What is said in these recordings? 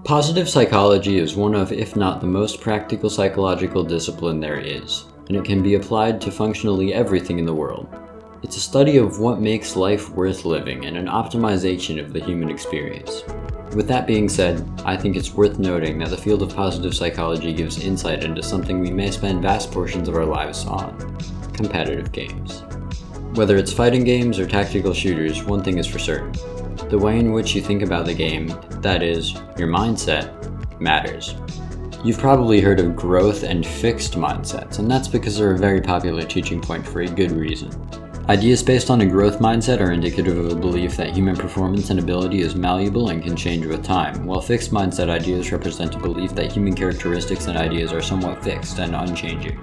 Positive psychology is one of, if not the most practical psychological discipline there is, and it can be applied to functionally everything in the world. It's a study of what makes life worth living and an optimization of the human experience. With that being said, I think it's worth noting that the field of positive psychology gives insight into something we may spend vast portions of our lives on: competitive games. Whether it's fighting games or tactical shooters, one thing is for certain. The way in which you think about the game, that is, your mindset, matters. You've probably heard of growth and fixed mindsets, and that's because they're a very popular teaching point for a good reason. Ideas based on a growth mindset are indicative of a belief that human performance and ability is malleable and can change with time, while fixed mindset ideas represent a belief that human characteristics and ideas are somewhat fixed and unchanging.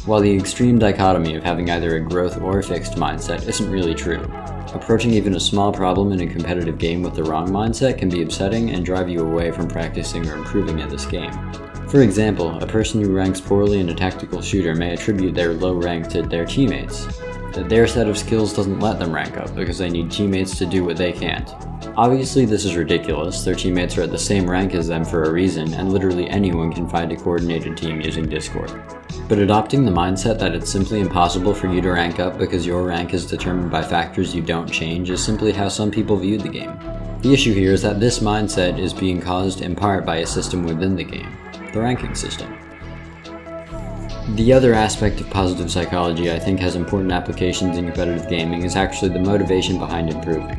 While the extreme dichotomy of having either a growth or a fixed mindset isn't really true, approaching even a small problem in a competitive game with the wrong mindset can be upsetting and drive you away from practicing or improving at this game. For example, a person who ranks poorly in a tactical shooter may attribute their low rank to their teammates, that their set of skills doesn't let them rank up because they need teammates to do what they can't. Obviously this is ridiculous, their teammates are at the same rank as them for a reason, and literally anyone can find a coordinated team using Discord. But adopting the mindset that it's simply impossible for you to rank up because your rank is determined by factors you don't change is simply how some people view the game. The issue here is that this mindset is being caused in part by a system within the game, the ranking system. The other aspect of positive psychology I think has important applications in competitive gaming is actually the motivation behind improving.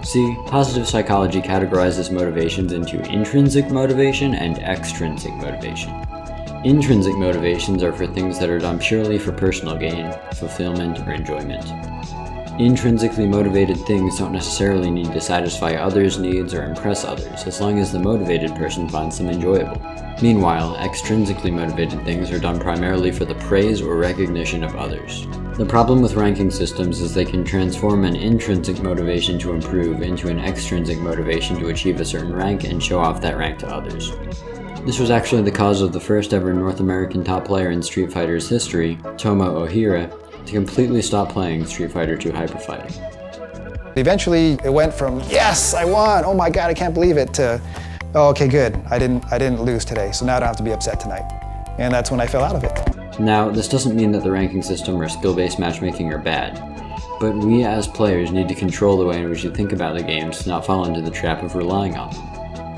See, positive psychology categorizes motivations into intrinsic motivation and extrinsic motivation. Intrinsic motivations are for things that are done purely for personal gain, fulfillment, or enjoyment. Intrinsically motivated things don't necessarily need to satisfy others' needs or impress others, as long as the motivated person finds them enjoyable. Meanwhile, extrinsically motivated things are done primarily for the praise or recognition of others. The problem with ranking systems is they can transform an intrinsic motivation to improve into an extrinsic motivation to achieve a certain rank and show off that rank to others. This was actually the cause of the first ever North American top player in Street Fighter's history, Tomo Ohira, to completely stop playing Street Fighter II Hyper Fighting. Eventually it went from, yes, I won, oh my god, I can't believe it, to, oh, okay, good, I didn't lose today, so now I don't have to be upset tonight. And that's when I fell out of it. Now, this doesn't mean that the ranking system or skill-based matchmaking are bad, but we as players need to control the way in which we think about the games to not fall into the trap of relying on them.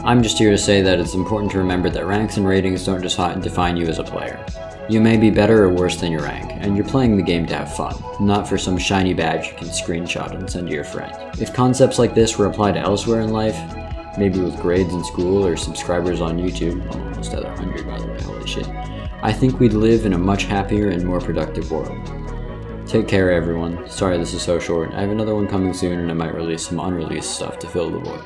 I'm just here to say that it's important to remember that ranks and ratings don't define you as a player. You may be better or worse than your rank, and you're playing the game to have fun, not for some shiny badge you can screenshot and send to your friend. If concepts like this were applied elsewhere in life, maybe with grades in school or subscribers on YouTube, I'm almost at 100 by the way, holy shit, I think we'd live in a much happier and more productive world. Take care everyone, sorry this is so short, I have another one coming soon and I might release some unreleased stuff to fill the void.